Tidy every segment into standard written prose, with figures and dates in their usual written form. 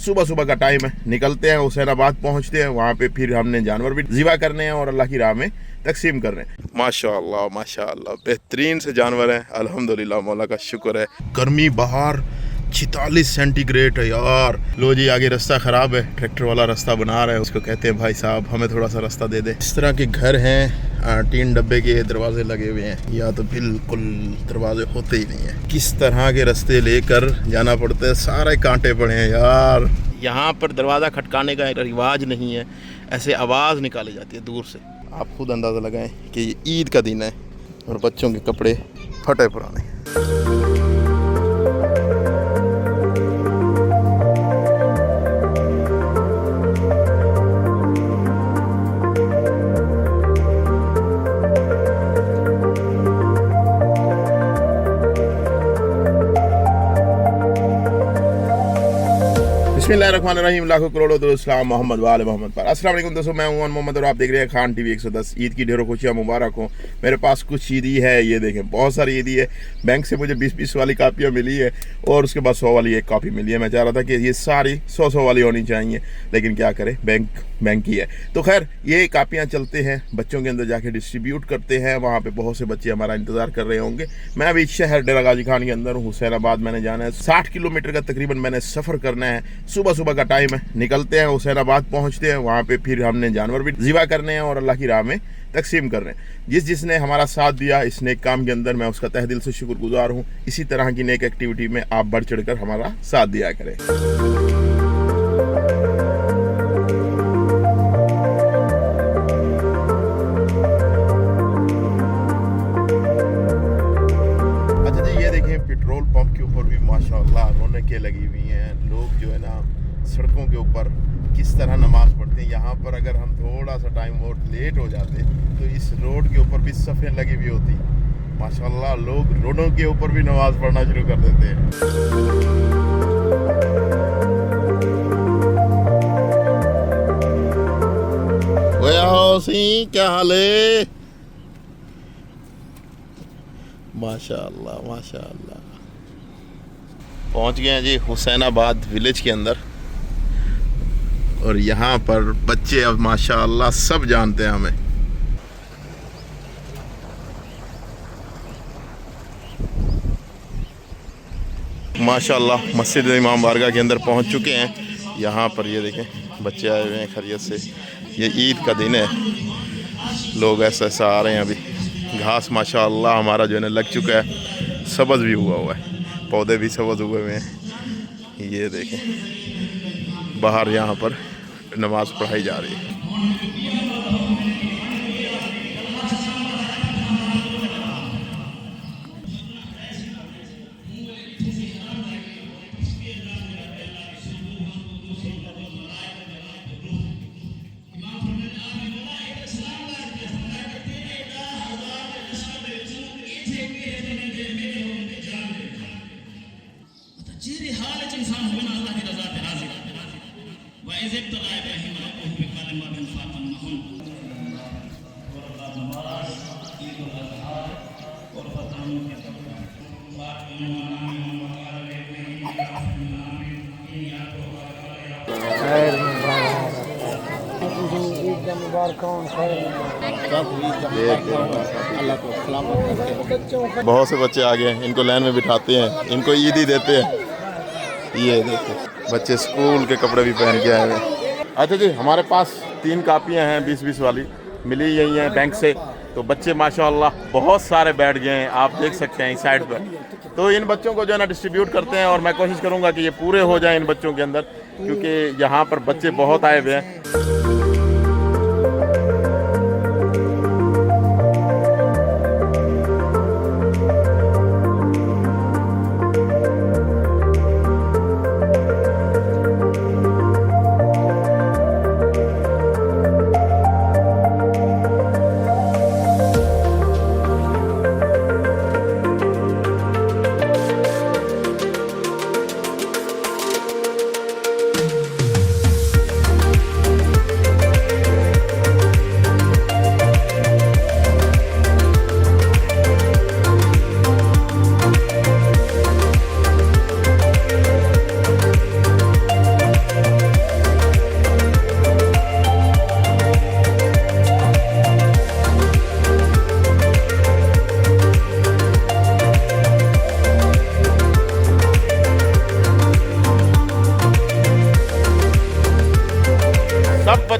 सुबह सुबह का टाइम है, निकलते हैं हुसैनाबाद पहुंचते हैं, वहाँ पे फिर हमने जानवर भी ज़िबा करने हैं और अल्लाह की राह में तकसीम कर रहे हैं। माशाअल्लाह माशाअल्लाह बेहतरीन से जानवर हैं, अल्हम्दुलिल्लाह मौला का शुक्र है। गर्मी बाहर 46 सेंटीग्रेड है यार। लो जी आगे रास्ता ख़राब है, ट्रैक्टर वाला रास्ता बना रहा है, उसको कहते हैं भाई साहब हमें थोड़ा सा रास्ता दे दे। इस तरह के घर हैं, 3 डब्बे के दरवाजे लगे हुए हैं, या तो बिल्कुल दरवाजे होते ही नहीं है। किस तरह के रास्ते लेकर जाना पड़ता है, सारे कांटे पड़े हैं यार। यहाँ पर दरवाज़ा खटकाने का रिवाज नहीं है, ऐसे आवाज़ निकाली जाती है दूर से। आप खुद अंदाज़ा लगाएं कि ये ईद का दिन है और बच्चों के कपड़े फटे पुराने। बिस्मिल्लाहिर्रहमानिर्रहीम, लाखों करोड़ों दुरूद मोहम्मद वाले मोहम्मद पर। अस्सलाम वालेकुम दोस्तों, मैं हूं मोहम्मद और आप देख रहे हैं खान टीवी 110। ईद की ढेरों खुशियां मुबारक हो। मेरे पास कुछ ईदी है, ये देखें बहुत सारी ईदी है। बैंक से मुझे 20-20 वाली कापियाँ मिली है और उसके बाद 100 वाली एक कापी मिली है। मैं चाह रहा था कि ये सारी 100-100 वाली होनी चाहिए, लेकिन क्या करें, बैंक ही है। तो खैर ये कापियाँ चलते हैं, बच्चों के अंदर जाके डिस्ट्रीब्यूट करते हैं। वहाँ पर बहुत से बच्चे हमारा इंतज़ार कर रहे होंगे। मैं अभी शहर डेरा गाजी खान के अंदर हूँ, हुसैनाबाद मैंने जाना है। 60 किलोमीटर का तकरीबन मैंने सफ़र करना है। सुबह सुबह का टाइम है, निकलते हैं हुसैनाबाद पहुंचते हैं, वहाँ पे फिर हमने जानवर भी ज़िबा करने हैं और अल्लाह की राह में तकसीम कर रहे हैं। जिसने हमारा साथ दिया इस नेक काम के अंदर, मैं उसका तहे दिल से शुक्रगुजार हूँ। इसी तरह की नेक एक्टिविटी में आप बढ़ चढ़ कर हमारा साथ दिया करें। अच्छा जी, ये देखें पेट्रोल पंप के ऊपर भी माशाअल्लाह रौनकें लगी हुई हैं। लोग जो है ना सड़कों के ऊपर किस तरह नमाज पढ़ते हैं। यहाँ पर अगर हम थोड़ा सा टाइम और लेट हो जाते तो इस रोड के ऊपर भी सफ़ें लगी हुई होती। माशाल्लाह लोग रोडों के ऊपर भी नमाज पढ़ना शुरू कर देते हैं। क्या हाल है? माशाल्लाह माशाल्लाह। पहुँच गए हैं जी हुसैनाबाद विलेज के अंदर और यहाँ पर बच्चे अब माशाअल्लाह सब जानते हैं हमें। माशाअल्लाह मस्जिद इमाम बारगाह के अंदर पहुँच चुके हैं। यहाँ पर ये देखें बच्चे आए हुए हैं खैरियत से। ये ईद का दिन है, लोग ऐसा ऐसा आ रहे हैं। अभी घास माशाअल्लाह हमारा जो है ना लग चुका है, सब्ज़ भी हुआ है, पौधे भी सब्ज़ हुए हुए हैं। ये देखें बाहर यहाँ पर नमाज पढ़ाई जा रही है। बहुत से बच्चे आ गए हैं, इनको लाइन में बिठाते हैं, इनको ईद ही देते हैं। ये देखो बच्चे स्कूल के कपड़े भी पहन के आए हैं। अच्छा जी, हमारे पास 3 कापियाँ हैं 20-20 वाली, मिली यही हैं बैंक से। तो बच्चे माशाअल्लाह बहुत सारे बैठ गए हैं, आप देख सकते हैं इस साइड पर। तो इन बच्चों को जो है ना डिस्ट्रीब्यूट करते हैं और मैं कोशिश करूँगा कि ये पूरे हो जाएं इन बच्चों के अंदर, क्योंकि यहाँ पर बच्चे बहुत आए हुए हैं।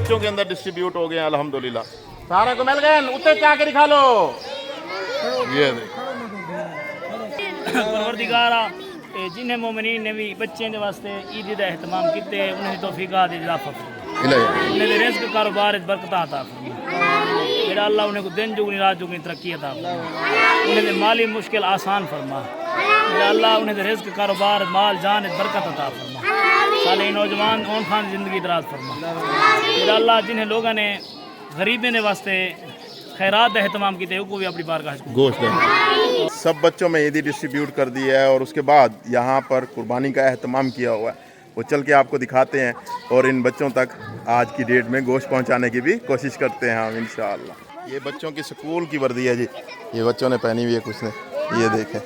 बच्चों के अंदर डिस्ट्रीब्यूट हो गए हैं अल्हम्दुलिल्लाह। सारा को मिल गए उत्ते क्या के दिखा लो। ये परवरदिगारा जिन्हें मोमिनीन ने भी बच्चों के वास्ते ईद का एहतमाम किते उन्हें तौफीकात इजाफा उन्हें रिज़्क कारोबार बरकत अता मेरा अल्लाह उन्हें को दिन जुगनी रात जुगनी तरक्की अता उन्हें माली मुश्किल आसान फरमा मेरा अल्लाह उन्हें रिज़्क कारोबार माल जान बरकत अता फरमा साले नौजवान ओन खान ज़िंदगी दराज फरमा मेरा अल्लाह जिन्हें लोगों ने गरीबे ने वास्ते खैरात का एहतमाम किए को भी अपनी बारगाह गोश्त सब बच्चों में ईदी डिस्ट्रीब्यूट कर दी है और उसके बाद यहाँ पर कुर्बानी का एहतमाम किया हुआ है, वो चल के आपको दिखाते हैं और इन बच्चों तक आज की डेट में गोश्त पहुँचाने की भी कोशिश करते हैं हम इंशाअल्लाह। ये बच्चों की स्कूल की वर्दी है जी, ये बच्चों ने पहनी हुई है कुछ ने, ये देखें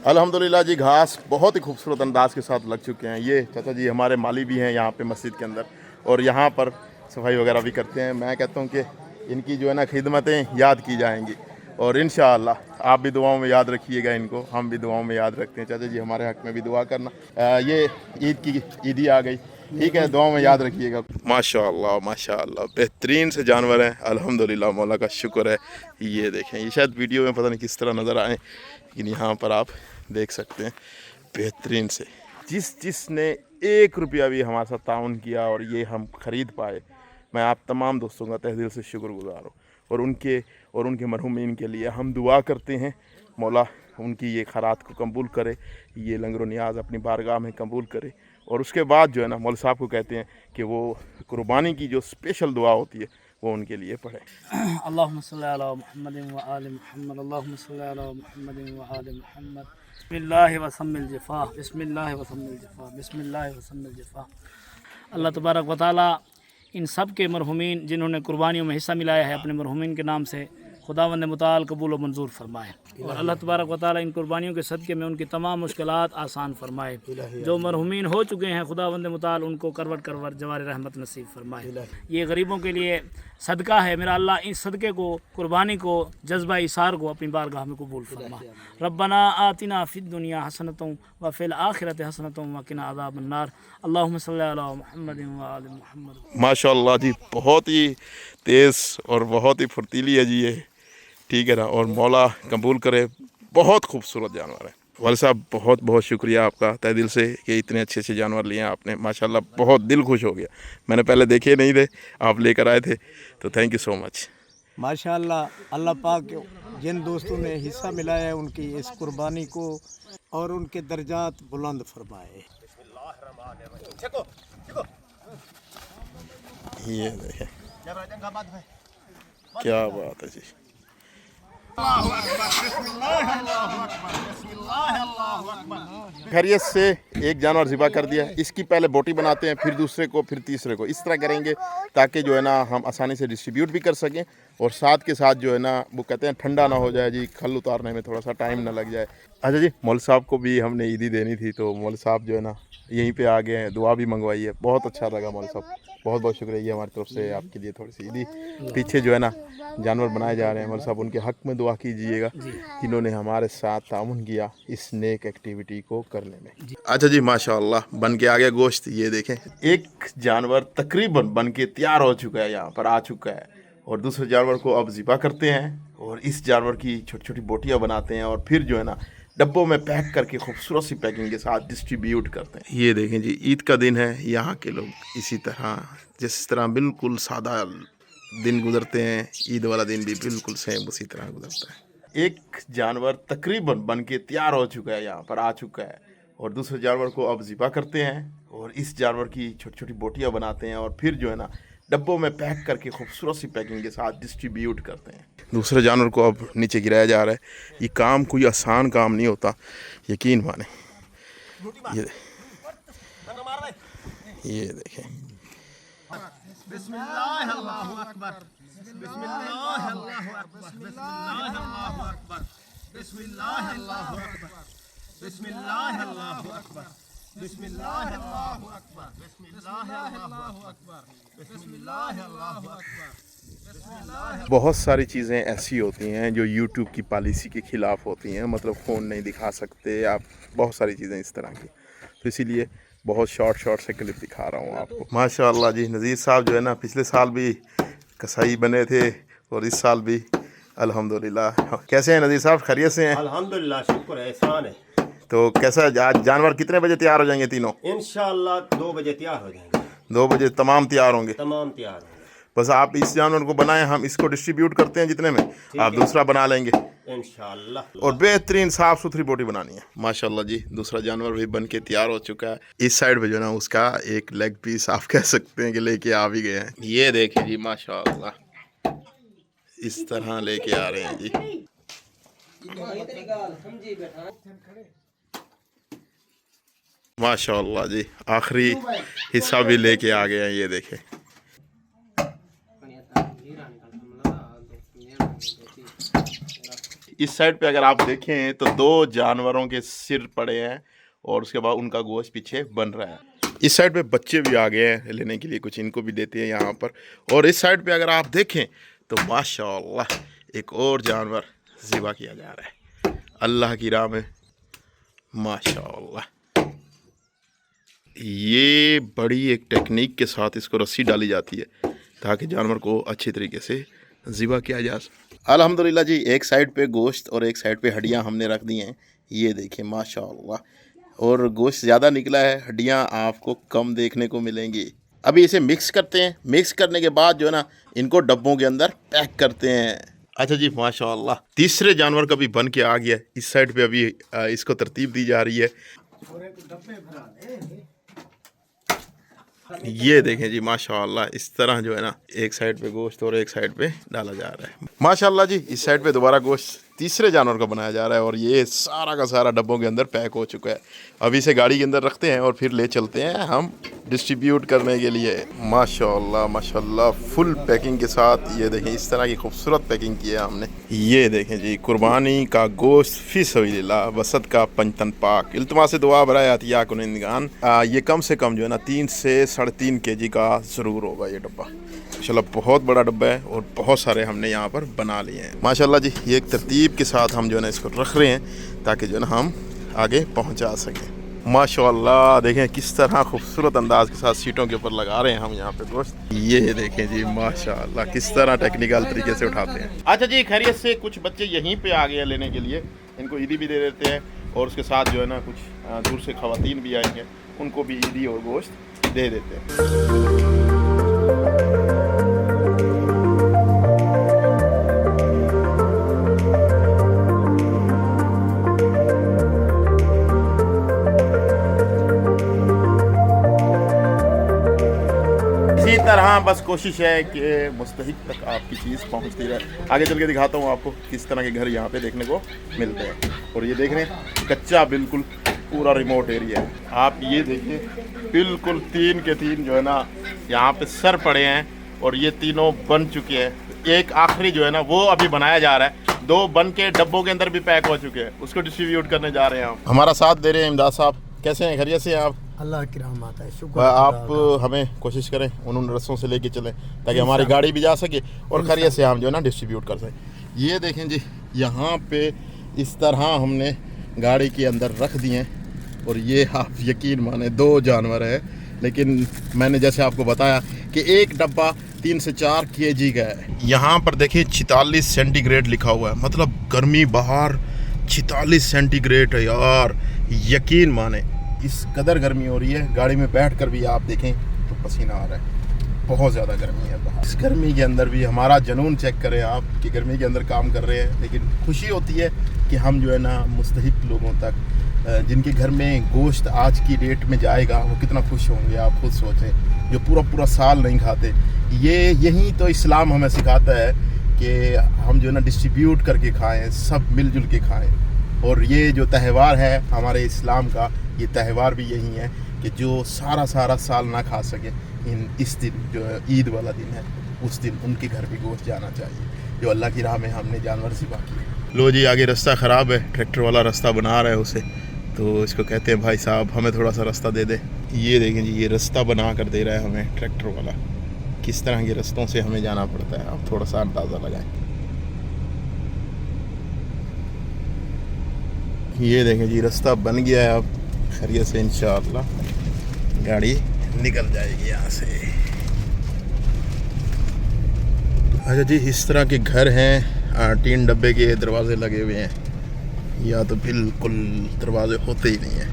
अल्हम्दुलिल्लाह जी। घास बहुत ही खूबसूरत अंदाज के साथ लग चुके हैं। ये चाचा जी हमारे माली भी हैं यहाँ पे मस्जिद के अंदर और यहाँ पर सफाई वगैरह भी करते हैं। मैं कहता हूँ कि इनकी जो है ना खिदमतें याद की जाएंगी और इंशाअल्लाह आप भी दुआओं में याद रखिएगा इनको, हम भी दुआओं में याद रखते हैं। चाचा जी हमारे हक़ में भी दुआ करना। ये ईद की ईदी आ गई, ठीक है, दुआओं में याद रखिएगा। माशाअल्लाह माशाअल्लाह बेहतरीन से जानवर हैं अल्हम्दुलिल्लाह, मौला का शुक्र है। ये देखें, ये शायद वीडियो में पता नहीं किस तरह नज़र आए लेकिन यहाँ पर आप देख सकते हैं बेहतरीन से। जिसने 1 रुपया भी हमारे साथ ताउन किया और ये हम ख़रीद पाए, मैं आप तमाम दोस्तों का तहे दिल से शुक्रगुज़ार हूँ और उनके मरहूमीन के लिए हम दुआ करते हैं मौला उनकी ये खैरात को कबूल करे, ये लंगर नियाज अपनी बारगाह में कबूल करे। और उसके बाद जो है ना मौला साहब को कहते हैं कि वो कुर्बानी की जो स्पेशल दुआ होती है वो उनके लिए पढ़े। अल्लाहुम्मा सल्ली अला मुहम्मद व आलि मुहम्मद अल्लाहुम्मा सल्ली अला मुहम्मद व आलि मुहम्मद बिस्मिल्लाहि व सम्मिल जफ़ा बिस्मिल्लाहि व सम्मिल जफ़ा बिस्मिल्लाहि व सम्मिल जफ़ा। अल्लाह तबारक व तआला इन सब के मरहुमीन जिन्होंने कुर्बानियों में हिस्सा मिलाया है अपने मरहुमीन के नाम से खुदावंद मुताल कबूल व मंजूर फरमाए और अल्लाह तबारक व तआला इन कुर्बानियों के सदक़े में उनकी तमाम मुश्किलात आसान फरमाए। जो मरहुमीन हो चुके हैं खुदावंद मुताल उनको करवट जवार रहमत नसीब फरमाए। ये गरीबों के लिए सदका है, मेरा अल्लाह इस सदक़े को कुर्बानी को जज्बा इसार को अपनी बारगाह में कबूल फरमा। रब्बना आतिना फ़िद दुनिया हसनतुम व फ़िल आखिरति हसनतुम व क़िना अज़ाबन्नार। अल्लाहुम्मा सल्ली अला मुहम्मद व आलि मुहम्मद। माशाअल्लाह जी, बहुत ही तेज़ और बहुत ही फुर्तीली है जी ये, ठीक है ना, और मौला कबूल करे। बहुत खूबसूरत जानवर है। वाले साहब बहुत बहुत शुक्रिया आपका तहे दिल से कि इतने अच्छे अच्छे जानवर लिए आपने, माशाल्लाह बहुत दिल खुश हो गया। मैंने पहले देखे नहीं थे, आप लेकर आए थे, तो थैंक यू सो मच। माशाल्लाह अल्लाह पाक जिन दोस्तों ने हिस्सा मिलाया है उनकी इस कुर्बानी को और उनके दर्जात बुलंद फरमाए। ये देखें क्या बात है जी। खैरियत से एक जानवर ज़िबा कर दिया, इसकी पहले बोटी बनाते हैं, फिर दूसरे को, फिर तीसरे को, इस तरह करेंगे ताकि जो है ना हम आसानी से डिस्ट्रीब्यूट भी कर सकें और साथ के साथ जो है ना वो कहते हैं ठंडा ना हो जाए जी, खल उतारने में थोड़ा सा टाइम ना लग जाए। अच्छा जी, मौल साहब को भी हमने ईदी देनी थी तो मौल साहब जो है ना यहीं पे आ गए हैं, दुआ भी मंगवाई है। बहुत अच्छा लगा मौल साहब, बहुत बहुत शुक्रिया। ये हमारी तरफ से आपके लिए थोड़ी सी ईदी। पीछे जो है ना जानवर बनाए जा रहे हैं, मौल साहब उनके हक़ में दुआ कीजिएगा, इन्होंने हमारे साथ ताउन किया इस नेक एक्टिविटी को करने में। अच्छा जी, माशाअल्लाह बन के आ गया गोश्त। ये देखें, एक जानवर तकरीबन बन के तैयार हो चुका है, यहाँ पर आ चुका है और दूसरे जानवर को अब ज़िबा करते हैं और इस जानवर की छोटी छोटी बोटियाँ बनाते हैं और फिर जो है ना डब्बों में पैक करके खूबसूरत सी पैकिंग के साथ डिस्ट्रीब्यूट करते हैं। ये देखें जी, ईद का दिन है, यहाँ के लोग इसी तरह जिस तरह बिल्कुल सादा दिन गुजरते हैं, ईद वाला दिन भी बिल्कुल सेम उसी तरह गुजरता है। एक जानवर तकरीबन बन के तैयार हो चुका है, यहाँ पर आ चुका है और दूसरे जानवर को अब ज़िबा करते हैं और इस जानवर की छोटी छोटी बोटियाँ बनाते हैं और फिर जो है ना डब्बों में पैक करके खूबसूरत सी पैकिंग के साथ डिस्ट्रीब्यूट करते हैं। दूसरे जानवर को अब नीचे गिराया जा रहा है। ये काम कोई आसान काम नहीं होता, यकीन माने। ये देखें, बिस्मिल्लाह अल्लाहु अकबर, बिस्मिल्लाह अल्लाहु अकबर, बिस्मिल्लाह अल्लाहु अकबर, बिस्मिल्लाह अल्लाहु अकबर, बिस्मिल्लाह अल्लाहु अकबर, बिस्मिल्लाह अल्लाहु अकबर, बिस्मिल्लाह अल्लाहु अकबर, बिस्मिल्लाह अल्लाहु अकबर। बहुत सारी चीज़ें ऐसी होती हैं जो YouTube की पॉलिसी के ख़िलाफ़ होती हैं, मतलब फ़ोन नहीं दिखा सकते आप, बहुत सारी चीज़ें इस तरह की। तो इसीलिए बहुत शॉर्ट से क्लिप दिखा रहा हूँ आपको। माशाल्लाह जी, नज़ीर साहब जो है ना पिछले साल भी कसाई बने थे और इस साल भी अल्हम्दुलिल्लाह। कैसे हैं नज़ीर साहब, खैरियत से हैं? अल्हम्दुलिल्लाह, शुक्र है, एहसान है। तो कैसा आज जानवर कितने बजे तैयार हो जाएंगे तीनों? इंशाअल्लाह 2 बजे तैयार हो जाएंगे। 2 बजे तमाम तैयार होंगे? तमाम तैयार होंगे। बस आप इस जानवर को बनाएं, हम इसको डिस्ट्रीब्यूट करते हैं जितने में, आप दूसरा बना लेंगे इंशाअल्लाह। और बेहतरीन साफ सुथरी बोटी बनानी है। माशाल्लाह जी, दूसरा जानवर भी बन के तैयार हो चुका है। इस साइड पे जो है ना उसका एक लेग पीस आप कह सकते हैं कि लेके आ भी गए हैं। ये देखिए जी, माशाल्लाह इस तरह लेके आ रहे हैं जी। माशाल्लाह जी, आखिरी हिस्सा भी लेके आ गए हैं। ये देखें, इस साइड पे अगर आप देखें तो 2 जानवरों के सिर पड़े हैं और उसके बाद उनका गोश्त पीछे बन रहा है। इस साइड पे बच्चे भी आ गए हैं लेने के लिए, कुछ इनको भी देते हैं यहाँ पर। और इस साइड पे अगर आप देखें तो माशाल्लाह एक और जानवर ज़िबा किया जा रहा है अल्लाह की राह में। माशाल्लाह, ये बड़ी एक टेक्निक के साथ इसको रस्सी डाली जाती है ताकि जानवर को अच्छी तरीके से ज़िबा किया जा सके। अल्हम्दुलिल्लाह जी, एक साइड पे गोश्त और एक साइड पे हड्डियां हमने रख दी हैं। ये देखें माशाल्लाह, और गोश्त ज़्यादा निकला है, हड्डियां आपको कम देखने को मिलेंगी। अभी इसे मिक्स करते हैं, मिक्स करने के बाद जो है ना इनको डब्बों के अंदर पैक करते हैं। अच्छा जी, माशाल्लाह तीसरे जानवर का भी बन के आ गया। इस साइड पे अभी इसको तरतीब दी जा रही है। ये देखें जी, माशाल्लाह इस तरह जो है ना एक साइड पे गोश्त और एक साइड पे डाला जा रहा है। माशाल्लाह जी, इस साइड पे दोबारा गोश्त तीसरे जानवर का बनाया जा रहा है और ये सारा का सारा डब्बों के अंदर पैक हो चुका है। अभी इसे गाड़ी के अंदर रखते हैं और फिर ले चलते हैं हम डिस्ट्रीब्यूट करने के लिए। माशाल्लाह माशाल्लाह, फुल पैकिंग के साथ ये देखें इस तरह की खूबसूरत पैकिंग की है हमने। ये देखें जी, कुर्बानी का गोश्त फी सबिलिल्लाह, वसत का पंचतन पाक, इल्तमा से दुआ बराए आतिया कुनिंदगान। ये कम से कम जो है ना 3 से 3.5 kg का ज़रूर होगा ये डब्बा। माशाल्लाह बहुत बड़ा डब्बा है और बहुत सारे हमने यहाँ पर बना लिए हैं। माशाल्लाह जी, ये एक तरतीब के साथ हम जो है ना इसको रख रहे हैं ताकि जो है ना हम आगे पहुँचा सकें। माशाल्लाह देखें किस तरह खूबसूरत अंदाज के साथ सीटों के ऊपर लगा रहे हैं हम यहाँ पे गोश्त। ये देखें जी, माशाल्लाह किस तरह टेक्निकल तरीके से उठाते हैं। अच्छा जी, खैरियत से कुछ बच्चे यहीं पे आ गए हैं लेने के लिए, इनको ईदी भी दे देते हैं और उसके साथ जो है ना कुछ दूर से ख़वातीन भी आएंगे, उनको भी ईदी और गोश्त दे देते हैं। इसी तरह बस कोशिश है कि मुस्तहिक तक आपकी चीज़ पहुंचती रहे। आगे चल के दिखाता हूँ आपको किस तरह के घर यहाँ पे देखने को मिलते हैं। और ये देख रहे हैं कच्चा बिल्कुल पूरा रिमोट एरिया है। आप ये देखिए बिल्कुल 3 के 3 जो है ना यहाँ पे सर पड़े हैं और ये तीनों बन चुके हैं। एक आखिरी जो है ना वो अभी बनाया जा रहा है। 2 बन के डब्बों के अंदर भी पैक हो चुके हैं, उसको डिस्ट्रीब्यूट करने जा रहे हैं हम। हमारा साथ दे रहे हैं इमदाद साहब। कैसे हैं, खैरियत से आप? अल्लाह की रहमत है, शुक्र। आप हमें कोशिश करें उन रस्तों से लेके चलें ताकि हमारी गाड़ी भी जा सके और खैरियत से हम जो है ना डिस्ट्रीब्यूट कर सकें। ये देखें जी, यहाँ पे इस तरह हमने गाड़ी के अंदर रख दिए हैं और ये आप यकीन माने 2 जानवर है, लेकिन मैंने जैसे आपको बताया कि एक डब्बा 3 से 4 kg का है। यहाँ पर देखिए 46 सेंटीग्रेड लिखा हुआ है, मतलब गर्मी बाहर 46 सेंटीग्रेड है यार, यकीन माने इस कदर गर्मी हो रही है। गाड़ी में बैठ कर भी आप देखें तो पसीना आ रहा है, बहुत ज़्यादा गर्मी है बाहर। इस गर्मी के अंदर भी हमारा जुनून चेक करें आप कि गर्मी के अंदर काम कर रहे हैं, लेकिन खुशी होती है कि हम जो है ना मुस्तहिक लोगों तक, जिनके घर में गोश्त आज की डेट में जाएगा वो कितना खुश होंगे आप खुद सोचें, जो पूरा साल नहीं खाते। यही तो इस्लाम हमें सिखाता है कि हम जो है ना डिस्ट्रीब्यूट करके खाएं, सब मिलजुल के खाएं। और ये जो त्यौहार है हमारे इस्लाम का, ये त्यौहार भी यही है कि जो सारा साल ना खा सके, इस दिन जो ईद वाला दिन है उस दिन उनके घर भी गोश्त जाना चाहिए, जो अल्लाह की राह में हमने जानवर ज़िबा किए। लो जी, आगे रास्ता ख़राब है, ट्रैक्टर वाला रास्ता बना रहा है उसे, तो इसको कहते हैं भाई साहब हमें थोड़ा सा रास्ता दे दे। ये देखें जी, ये रास्ता बना कर दे रहा है हमें ट्रैक्टर वाला। किस तरह के रास्तों से हमें जाना पड़ता है, आप थोड़ा सा अंदाज़ा लगाएं। ये देखें जी, रास्ता बन गया है अब खैरियत से इंशाअल्लाह। गाड़ी निकल जाएगी यहाँ से। अच्छा जी, इस तरह के घर हैं, 3 डब्बे के दरवाजे लगे हुए हैं, या तो बिल्कुल दरवाजे होते ही नहीं हैं,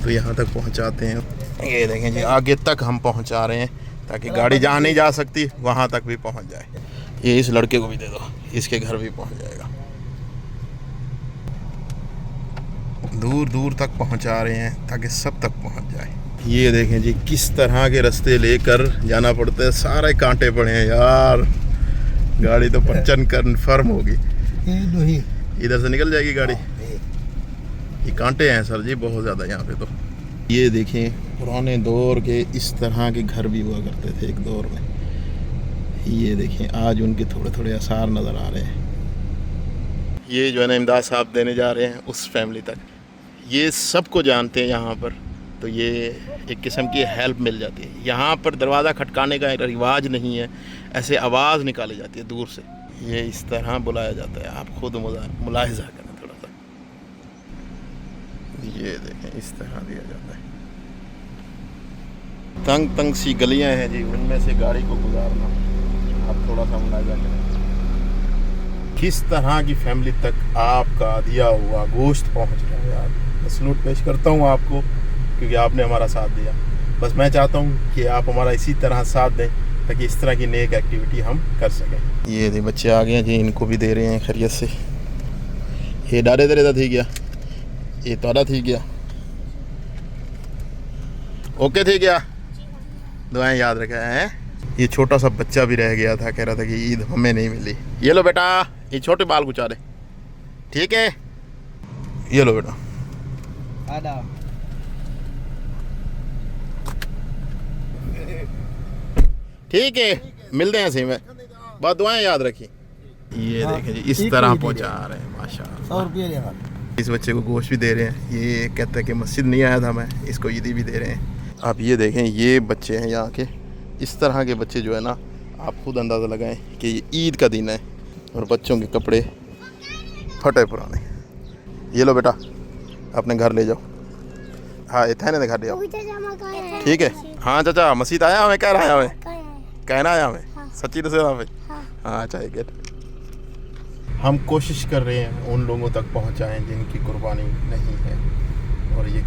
तो यहाँ तक पहुँचाते हैं। ये देखें जी, आगे तक हम पहुँचा रहे हैं ताकि गाड़ी जहाँ नहीं जा सकती वहाँ तक भी पहुँच जाए। ये इस लड़के को भी दे दो, इसके घर भी पहुँच जाएगा। दूर दूर तक पहुँचा रहे हैं ताकि सब तक पहुँच जाए। ये देखें जी, किस तरह के रास्ते लेकर जाना पड़ता है, सारे कांटे पड़े हैं यार। गाड़ी तो पंचर कन्फर्म होगी, इधर से निकल जाएगी गाड़ी। ये कांटे हैं सर जी बहुत ज़्यादा यहाँ पे। तो ये देखें, पुराने दौर के इस तरह के घर भी हुआ करते थे एक दौर में। ये देखें, आज उनके थोड़े थोड़े आसार नज़र आ रहे हैं। ये जो है ना, इमदाद साहब देने जा रहे हैं उस फैमिली तक। ये सबको जानते हैं यहाँ पर, तो ये एक किस्म की हेल्प मिल जाती है। यहाँ पर दरवाज़ा खटकाने का रिवाज नहीं है, ऐसे आवाज़ निकाली जाती है दूर से। ये इस तरह बुलाया जाता है, आप खुद मुलाहिजा करें थोड़ा सा। ये देखें, इस तरह दिया जाता है। तंग तंग सी गलियां हैं जी, उनमें से गाड़ी को गुजारना, आप थोड़ा सा मुलाहिजा करें किस तरह की फैमिली तक आपका दिया हुआ गोश्त पहुंच रहा है। यार मैं सलूट पेश करता हूं आपको, क्योंकि आपने हमारा साथ दिया। बस मैं चाहता हूं कि आप हमारा इसी तरह साथ दें ताकि इस तरह की नेक एक्टिविटी हम कर सकें। ये दे बच्चे आ गए हैं जी, इनको भी दे रहे हैं खैरियत से। ये डारे दरे थी गया, ये तोड़ा थी गया, ओके थी गया, दुआएं याद रखा है। ये छोटा सा बच्चा भी रह गया था, कह रहा था कि ईद हमें नहीं मिली। ये लो बेटा, ये छोटे बाल गुचा दे, ठीक है, ये लो बेटा। ठीक है, मिलते हैं सही में, बहुत दुआएं याद रखी। ये देखें जी, इस तरह पहुंचा रहे हैं माशाल्लाह। 100 रुपये इस बच्चे को गोश्त भी दे रहे हैं। ये कहता है कि मस्जिद नहीं आया था मैं, इसको ईदी भी दे रहे हैं। आप ये देखें, ये बच्चे हैं यहाँ के। इस तरह के बच्चे जो है ना, आप खुद अंदाज़ा लगाएं कि ये ईद का दिन है और बच्चों के कपड़े फटे पुराने। ये लो बेटा, अपने घर ले जाओ। हाँ, इतना ने घर ले जाओ, ठीक है। हाँ चाचा, मस्जिद आया हमें, कह रहा है कहना आया हमें, सच्ची तो सेवा भाई। हाँ चाहिए गेट। हम कोशिश कर रहे हैं उन लोगों तक पहुंचाएं जिनकी कुर्बानी नहीं है। और ये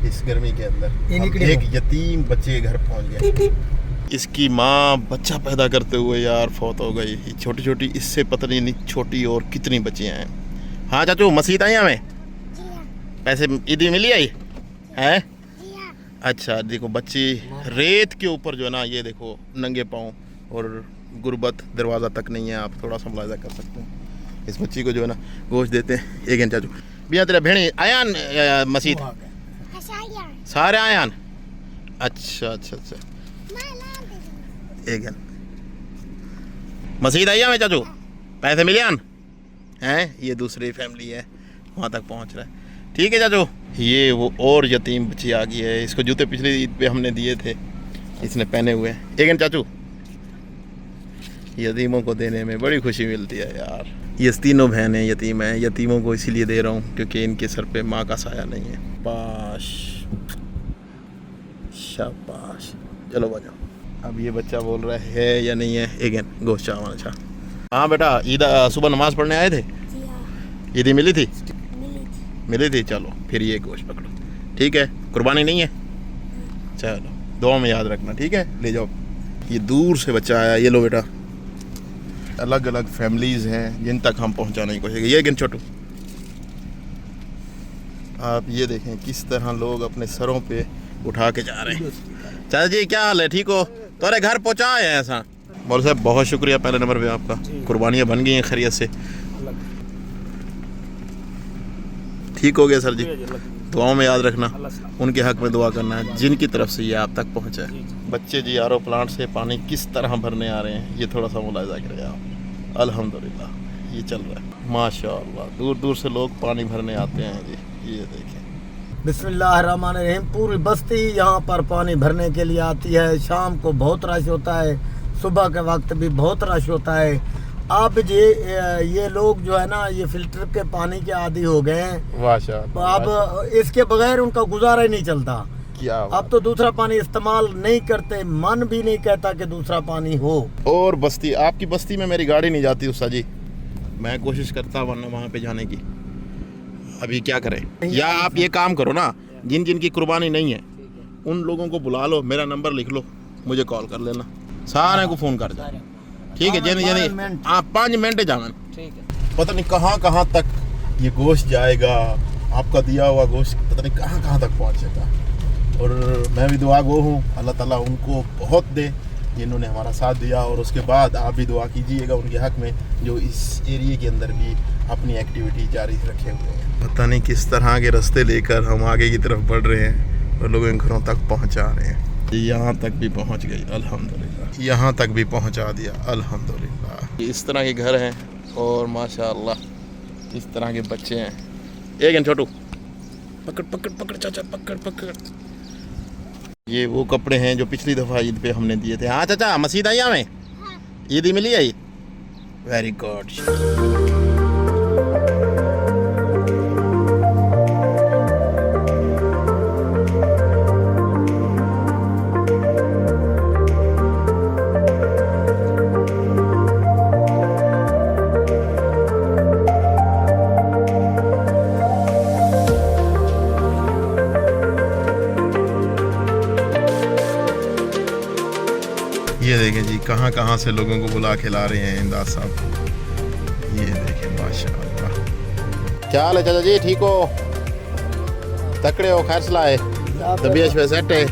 इस गर्मी के अंदर एक यतीम बच्चे के घर पहुंच गए। इसकी माँ बच्चा पैदा करते हुए यार फौत हो गई। छोटी छोटी, इससे पता नहीं छोटी और कितनी बच्चियाँ हैं। हाँ चाचू, मस्जिद आई हमें, पैसे ईदी मिली आई है। अच्छा देखो, बच्ची रेत के ऊपर जो है ना, ये देखो नंगे पाँव, और गुर्बत, दरवाज़ा तक नहीं है। आप थोड़ा सा मुलाहिजा कर सकते हैं। इस बच्ची को जो है ना गोश्त देते हैं। एक चाचू भैया, तेरा भेड़ी आयान मस्जिद सारे आयान। अच्छा अच्छा अच्छा, एक मस्जिद आई हमें चाचू, पैसे मिले हैं। ये दूसरी फैमिली है, वहाँ तक पहुँच रहा है। ठीक है चाचू। ये वो और यतीम बच्ची आ गई है। इसको जूते पिछली ईद पे हमने दिए थे, इसने पहने हुए हैं। एक चाचू, यतीमों को देने में बड़ी खुशी मिलती है यार। ये तीनों बहनें यतीम हैं। यतीमों को इसीलिए दे रहा हूँ क्योंकि इनके सर पे माँ का साया नहीं है। पाश शाबाश, चलो बजाओ। अब ये बच्चा बोल रहा है या नहीं है। एक गोश्त चावल। अच्छा हाँ बेटा, ईद सुबह नमाज पढ़ने आए थे, ईदी मिली थी? मिली थी। चलो फिर ये गोश्त पकड़ो, ठीक है। कुर्बानी नहीं है, चलो दुआ में याद रखना, ठीक है। ले जाओ। ये दूर से बच्चा आया, ये लो बेटा। अलग अलग फैमिलीज़ हैं जिन तक हम पहुंचाने की कोशिश करेंगे। ये गिन छोटू, आप ये देखें किस तरह लोग अपने सरों पे उठा के जा रहे हैं। चाचा जी क्या हाल है, ठीक हो? तुम्हारे घर पहुंचाए हैं ऐसा? बोल साहब बहुत शुक्रिया पहले नंबर पे आपका। कुर्बानियाँ बन गई हैं खैरियत से, ठीक हो गया सर जी। दुआओं में याद रखना, उनके हक में दुआ करना है जिनकी तरफ से ये आप तक पहुँचा है। बच्चे जी आरओ प्लांट से पानी किस तरह भरने आ रहे हैं, ये थोड़ा सा मुलाहिजा करें आप। अल्हम्दुलिल्लाह ये चल रहा है माशाअल्लाह। दूर दूर से लोग पानी भरने आते हैं जी। ये देखें, बिस्मिल्लाहिर्रहमानिर्रहीम। पूरी बस्ती यहाँ पर पानी भरने के लिए आती है। शाम को बहुत रश होता है, सुबह के वक्त भी बहुत रश होता है। अब ये लोग जो है ना, ये फिल्टर के पानी के आदी हो गए हैं। अब इसके बगैर उनका गुजारा ही नहीं चलता। क्या अब तो दूसरा पानी इस्तेमाल नहीं करते, मन भी नहीं कहता कि दूसरा पानी हो। और बस्ती, आपकी बस्ती में मेरी गाड़ी नहीं जाती उस्ताद जी, मैं कोशिश करता वरना वहाँ पे जाने की। अभी क्या करें, या आप ये काम करो ना, जिन जिन की कुर्बानी नहीं है उन लोगों को बुला लो, मेरा नंबर लिख लो, मुझे कॉल कर लेना, सारे को फ़ोन कर दो, ठीक है? जन आप 5 मिनट जावन, पता नहीं कहाँ कहाँ तक ये गोश्त जाएगा, आपका दिया हुआ गोश्त पता नहीं कहाँ कहाँ तक पहुँचेगा। और मैं भी दुआ गो हूँ, अल्लाह ताला उनको बहुत दे जिन्होंने हमारा साथ दिया। और उसके बाद आप भी दुआ कीजिएगा उनके हक़ में जो इस एरिया के अंदर भी अपनी एक्टिविटी जारी रखे हुए हैं। पता नहीं किस तरह के रास्ते लेकर हम आगे की तरफ बढ़ रहे हैं और लोगों के घरों तक पहुंचा रहे हैं। यहाँ तक भी पहुंच गई अल्हम्दुलिल्लाह, यहाँ तक भी पहुंचा दिया अल्हम्दुलिल्लाह। इस तरह के घर हैं और माशाअल्लाह इस तरह के बच्चे हैं। एक छोटू पकड़ पकड़ पकड़ चाचा, पकड़ पकड़। ये वो कपड़े हैं जो पिछली दफ़ा ईद पे हमने दिए थे। हाँ चाचा, मस्जिद आई हमें, ईद ही मिली है। Very good. ये देखें जी, कहाँ कहाँ से लोगों को बुला के ला रहे हैं इमदाद साहब। ये देखें माशाअल्लाह। क्या हाल है चाचा जी, ठीक हो? तकड़े हो? खैर सलाह है? तबीयत पे सेट है?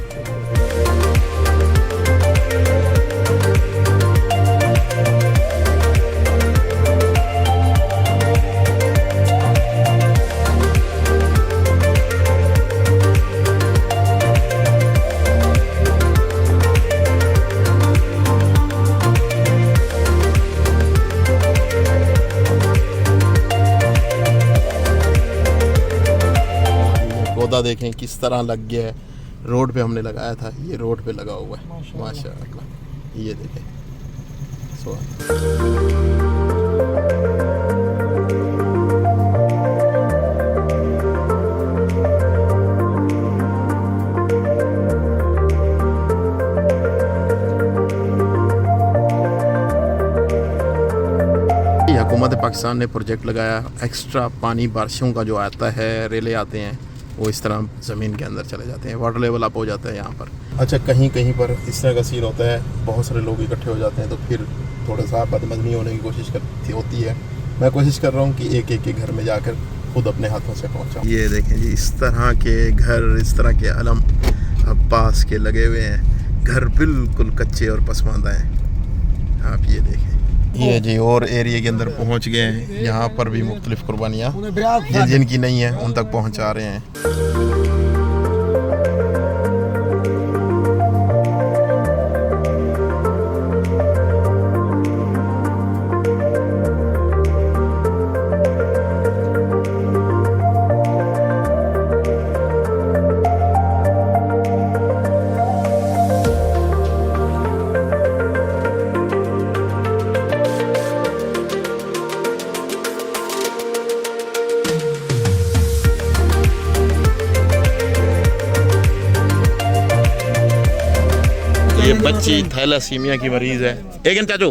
पौधा देखें किस तरह लग गया है, रोड पे हमने लगाया था, ये रोड पे लगा हुआ है माशाअल्लाह। ये देखें हुकूमत पाकिस्तान ने प्रोजेक्ट लगाया, एक्स्ट्रा पानी बारिशों का जो आता है, रेले आते हैं वो इस तरह ज़मीन के अंदर चले जाते हैं, वाटर लेवल अप हो जाता है यहाँ पर। अच्छा, कहीं कहीं पर इस तरह का सीन होता है, बहुत सारे लोग इकट्ठे हो जाते हैं तो फिर थोड़ा सा बदमज़नी होने की कोशिश होती है। मैं कोशिश कर रहा हूँ कि एक एक के घर में जाकर खुद अपने हाथों से पहुँचाऊँ। ये देखें जी, इस तरह के घर, इस तरह के अलम अब्बास के लगे हुए हैं। घर बिल्कुल कच्चे और पसमानदा हैं, आप ये देखें। ये जी और एरिया के अंदर पहुंच गए हैं, यहाँ पर भी मुख्तलिफ कुर्बानियाँ जिनकी नहीं है उन तक पहुंचा रहे हैं। ये बच्ची थैलासीमिया की मरीज है। एक चाचू,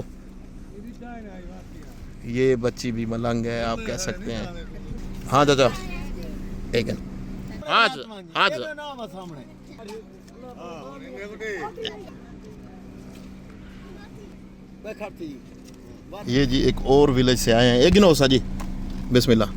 ये बच्ची भी मलंग है, आप कह सकते हैं। हाँ चाचा, एक ये जी एक और विलेज से आए हैं। एक गिनो जी, बिस्मिल्लाह।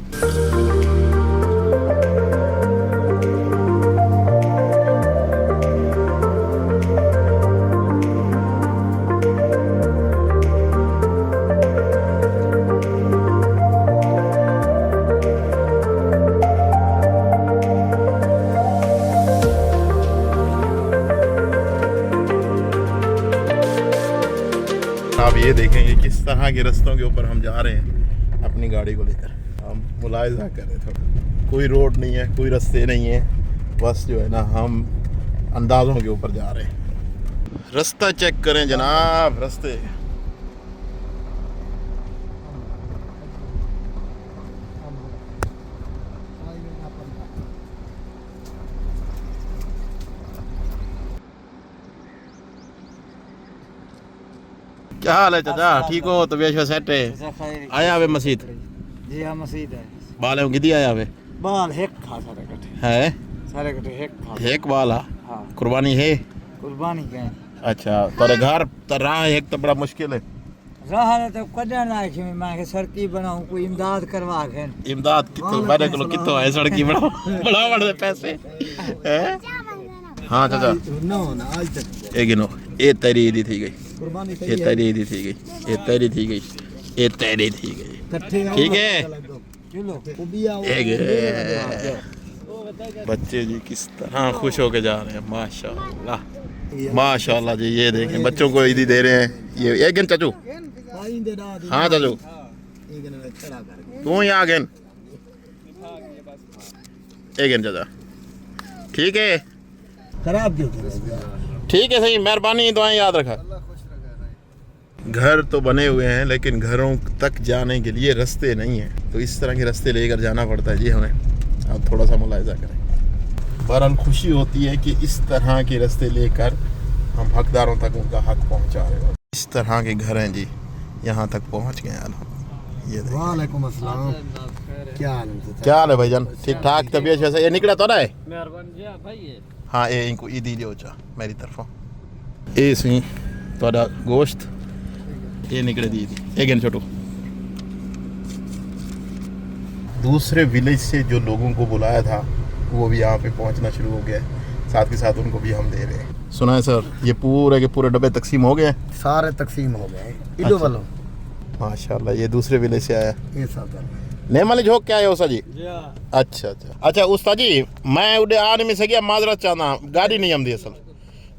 आप ये देखेंगे किस तरह के रास्तों के ऊपर हम जा रहे हैं अपनी गाड़ी को लेकर। हम मुलाहिजा करें थोड़ा, कोई रोड नहीं है, कोई रास्ते नहीं है, बस जो है ना हम अंदाज़ों के ऊपर जा रहे हैं। रास्ता चेक करें जनाब, रास्ते क्या हाल है चाचा? ठीक हो? तबीयत सेट है? आया वे मस्जिद? जी हाँ मस्जिद है। बाल है किदी आया वे? बाल हेक खा सारे कटे। है? सारे कटे हेक खा। एक बाल हाँ। कुर्बानी है? कुर्बानी के। अच्छा तेरे घर तो राह एक तो बड़ा मुश्किल है। राह तो कदर ना कि मैं के सड़की बनाऊं कोई इमदाद करवा के। इमदाद कितो बारे को कितो है सड़की बड़ा बड़ा बड़े पैसे हैं? हाँ चाचा ना आज तक ये गिनो ये तेरी ईदी थी गई, कुर्बानी ये तेरी ईदी थी गई, ये तेरी थी गई, ये तेरी थी गई। ठीक है चलो एक बच्चे जी किस तरह खुश होके जा रहे हैं। माशाल्लाह माशाल्लाह जी। ये देखें बच्चों को ईदी दे रहे हैं। ये एक गिन चाचू। हाँ चाचू तू ही आ गिन एक गिन चाचा। ठीक है खराब क्यों? ठीक है सही मेहरबानी दुआएं याद रखा। घर तो बने हुए हैं लेकिन घरों तक जाने के लिए रास्ते नहीं हैं, तो इस तरह के रास्ते लेकर जाना पड़ता है जी हमें। आप थोड़ा सा मुलाहिजा करें। बहरहाल खुशी होती है कि इस तरह के रास्ते लेकर हम हकदारों तक उनका हक पहुंचा रहे हैं। इस तरह के घर हैं जी, यहाँ तक पहुंच गए हैं। ये वालेकुम अस्सलाम। क्या हाल है? क्या हाल है भाईजान? ठीक ठाक तबीयत वैसे ये निकला तो ना है? भाई हाँ ये इनको ईदी दियो चा मेरी तरफों। ये सी थोड़ा गोश्त ये निकले दी थी एक इन छोटू। दूसरे विलेज से जो लोगों को बुलाया था वो भी यहाँ पे पहुँचना शुरू हो गया है, साथ के साथ उनको भी हम दे रहे हैं। सुना है सर ये पूरे के पूरे डब्बे तकसीम हो गए? सारे तकसीम हो गए। इधर वालों माशाल्लाह। ये दूसरे विलेज से आया ये सब नेमाली झोंक क्या है उसा जी? अच्छा अच्छा अच्छा उस्ताद जी मैं उड़े आ नहीं सकिया माजरत चाहना गाड़ी नहीं आमदी असल।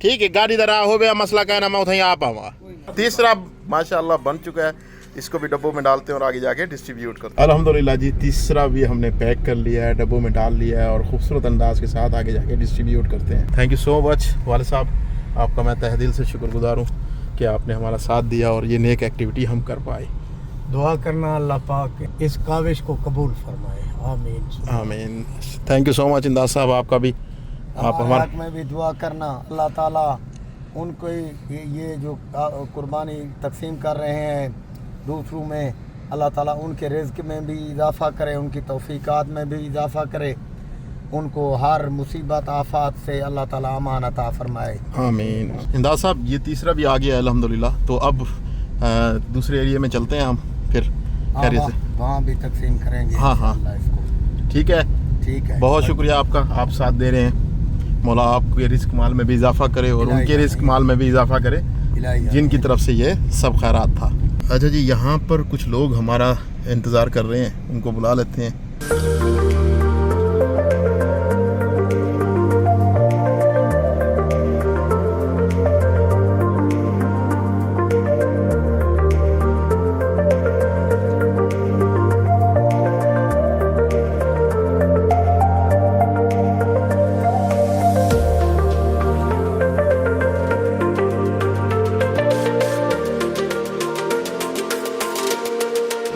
ठीक है गाड़ी दरा हो गया मसला कहना मैं उठाई आप आऊँगा। तीसरा माशाल्लाह बन चुका है, इसको भी डब्बों में डालते हैं और आगे जाके डिस्ट्रीब्यूट करते हैं। अल्हम्दुलिल्लाह जी तीसरा भी हमने पैक कर लिया है, डब्बों में डाल लिया है और खूबसूरत अंदाज के साथ आगे जाके डिस्ट्रीब्यूट करते हैं। थैंक यू सो मच वाले साहब, आपका मैं तहे दिल से शुक्रगुजार हूँ कि आपने हमारा साथ दिया और ये नेक एक्टिविटी हम कर पाए। दुआ करना अल्लाह पाक इस काविश को कबूल फरमाए। आमीन आमीन। थैंक यू सो मच इंदाज साहब, आपका भी। आप हमारे हक में भी दुआ करना अल्लाह ताला उनको ये जो कुर्बानी तकसीम कर रहे हैं दूसरों में, अल्लाह ताला उनके रिज़्क़ में भी इजाफ़ा करे, उनकी तौफ़ीक़ात में भी इजाफ़ा करे, उनको हर मुसीबत आफात से अल्लाह ताला अमान अता फरमाए। आमीन। इंदाज साहब ये तीसरा भी आ गया अल्हम्दुलिल्लाह, तो अब दूसरे एरिया में चलते हैं हम फिर खैरियत से। वहाँ भी तकसीम करेंगे। हाँ हाँ इसको ठीक है बहुत शुक्रिया आपका, आप साथ दे रहे हैं। मौला आपके रिस्क माल में भी इजाफा करे और उनके रिस्क माल में भी इजाफा करे जिनकी तरफ से ये सब खैरात था। अच्छा जी यहाँ पर कुछ लोग हमारा इंतज़ार कर रहे हैं, उनको बुला लेते हैं।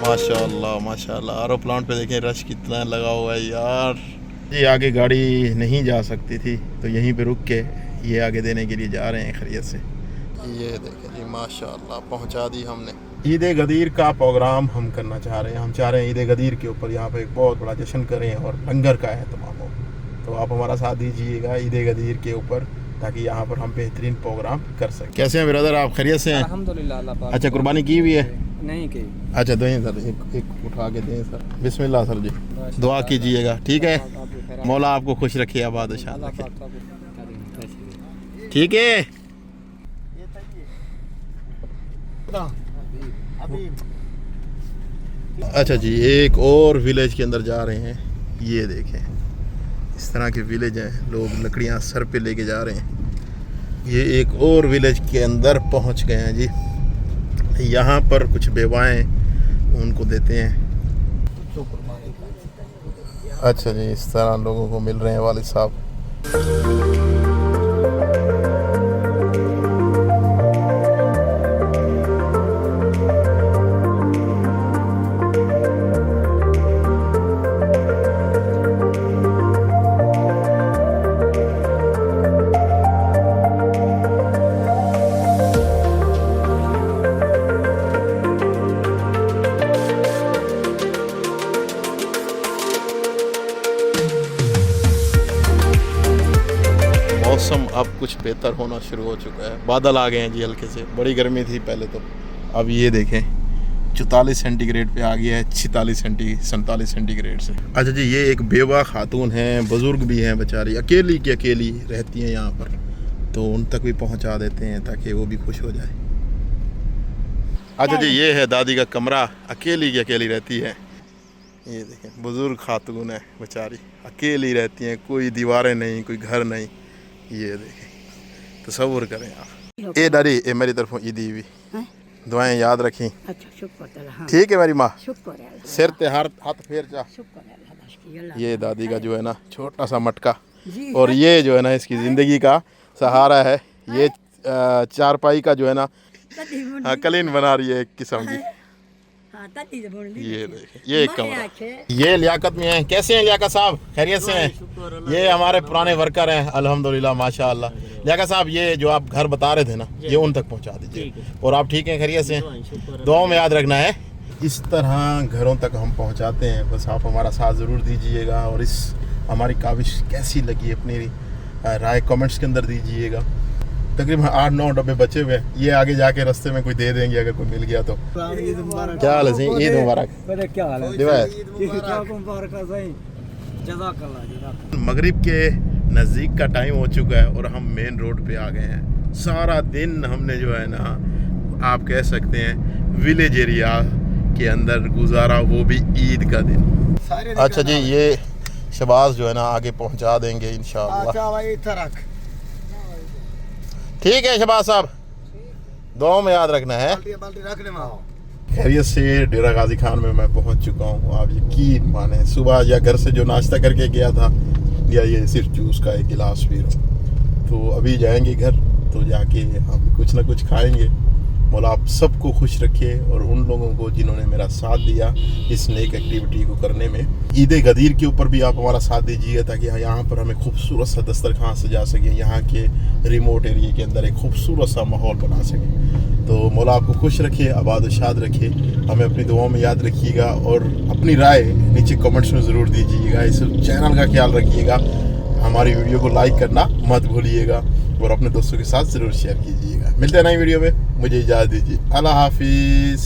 माशाल्लाह माशाल्लाह आरो प्लांट पे देखें रश कितना लगा हुआ है यार। ये आगे गाड़ी नहीं जा सकती थी तो यहीं पे रुक के ये आगे देने के लिए जा रहे हैं खैरियत से। ये देखें जी माशाल्लाह पहुंचा दी हमने। ईद गदीर का प्रोग्राम हम करना चाह रहे हैं, हम चाह रहे हैं ईद गदीर के ऊपर यहाँ पे एक बहुत बड़ा जश्न करें और लंगर का एहतमाम हो, तो आप हमारा साथ दीजिएगा ईद गदीर के ऊपर ताकि यहाँ पर हम बेहतरीन प्रोग्राम कर सकें। कैसे हैं ब्रदर आप? खैरियत से हैं? अल्हम्दुलिल्लाह। अच्छा कुर्बानी की हुई है? नहीं की। अच्छा दें सर, एक उठा के दें सर। बिस्मिल्लाह सर जी, दुआ कीजिएगा ठीक है। मौला आपको खुश रखे, आबाद शाद रखे। ठीक है अच्छा जी एक और विलेज के अंदर जा रहे हैं। ये देखें इस तरह के विलेज हैं, लोग लकड़ियां सर पे लेके जा रहे हैं। ये एक और विलेज के अंदर पहुंच गए हैं जी। यहाँ पर कुछ बेवाएं उनको देते हैं। अच्छा जी इस तरह लोगों को मिल रहे हैं वालिद साहब। अब कुछ बेहतर होना शुरू हो चुका है। बादल आ गए हैं जी हल्के से, बड़ी गर्मी थी पहले तो। अब ये देखें 44 सेंटीग्रेड पे आ गया है 47 सेंटीग्रेड से। अच्छा जी, ये एक बेवा खातून हैं, बुज़ुर्ग भी हैं बेचारी, अकेली की अकेली रहती हैं यहाँ पर, तो उन तक भी पहुँचा देते हैं ताकि वो भी खुश हो जाए। अच्छा जी, ये है दादी का कमरा, अकेली की अकेली रहती है। ये देखें बुज़ुर्ग खातून है बेचारी, अकेली रहती हैं, कोई दीवारें नहीं, कोई घर नहीं। ये देखें, तसव्वुर करें आप। ए दादी, ए मेरी तरफों ईदी भी दुआएं याद रखी। अच्छा शुक्र तेरा। हाँ ठीक है मेरी माँ, शुक्र है अल्लाह। सिर ते हाथ फेर जा। शुक्र है अल्लाह की अल्लाह। ये दादी का जो है ना छोटा सा मटका, जी और ये जो है ना इसकी ज़िंदगी का सहारा है। ये चारपाई का जो है ना कलीन बना रही है एक किस्म की। हाँ तती से बोल दी। ये देखें, ये एक कमरा। ये लियाकत में है। कैसे हैं लियाकत साहब, खैरियत से हैं? ये हमारे पुराने वर्कर हैं अल्हम्दुलिल्लाह माशाअल्लाह। लियाकत साहब, ये जो आप घर बता रहे थे ना, ये उन तक पहुंचा दीजिए। और आप ठीक हैं, खैरियत से हैं? दुआओं में याद रखना है। इस तरह घरों तक हम पहुंचाते हैं, बस आप हमारा साथ ज़रूर दीजिएगा। और इस हमारी काविश कैसी लगी अपनी राय कमेंट्स के अंदर दीजिएगा। तकरीबन 8-9 डब्बे बचे हुए हैं, ये आगे जाके रास्ते में कोई दे देंगे अगर कोई मिल गया तो। क्या हाल है? ईद मुबारक। क्या हाल है? मगरिब के नज़दीक का टाइम हो चुका है और हम मेन रोड पे आ गए हैं। सारा दिन हमने जो है ना, आप कह सकते हैं विलेज एरिया के अंदर गुजारा, वो भी ईद का दिन। अच्छा जी, ये शबाज जो है ना आगे पहुंचा देंगे इंशाअल्लाह। अच्छा भाई इधर रख। ठीक है शबाज साहब, दुआओं में याद रखना है। बाल्टी रखने में आओ। खैरियत से डेरा गाजी खान में मैं पहुंच चुका हूं। आप यकीन माने, सुबह या घर से जो नाश्ता करके गया था, या ये सिर्फ जूस का एक गिलास पी रहा हूं। तो अभी जाएंगे घर, तो जाके हम कुछ ना कुछ खाएंगे। मौला आप सबको खुश रखे, और उन लोगों को जिन्होंने मेरा साथ दिया इस नेक एक्टिविटी को करने में। ईद गदीर के ऊपर भी आप हमारा साथ दीजिए, ताकि यहाँ पर हमें खूबसूरत सा दस्तरखान सजा सकें, यहाँ के रिमोट एरिया के अंदर एक खूबसूरत सा माहौल बना सकें। तो मौला आपको खुश रखे, आबाद और शाद रखे। हमें अपनी दुआओं में याद रखिएगा, और अपनी राय नीचे कमेंट्स में ज़रूर दीजिएगा। इस चैनल का ख्याल रखिएगा, हमारी वीडियो को लाइक करना मत भूलिएगा, और अपने दोस्तों के साथ ज़रूर शेयर कीजिएगा। मिलते हैं नई वीडियो में, मुझे इजाज़त दीजिए। अल्लाह हाफिज़।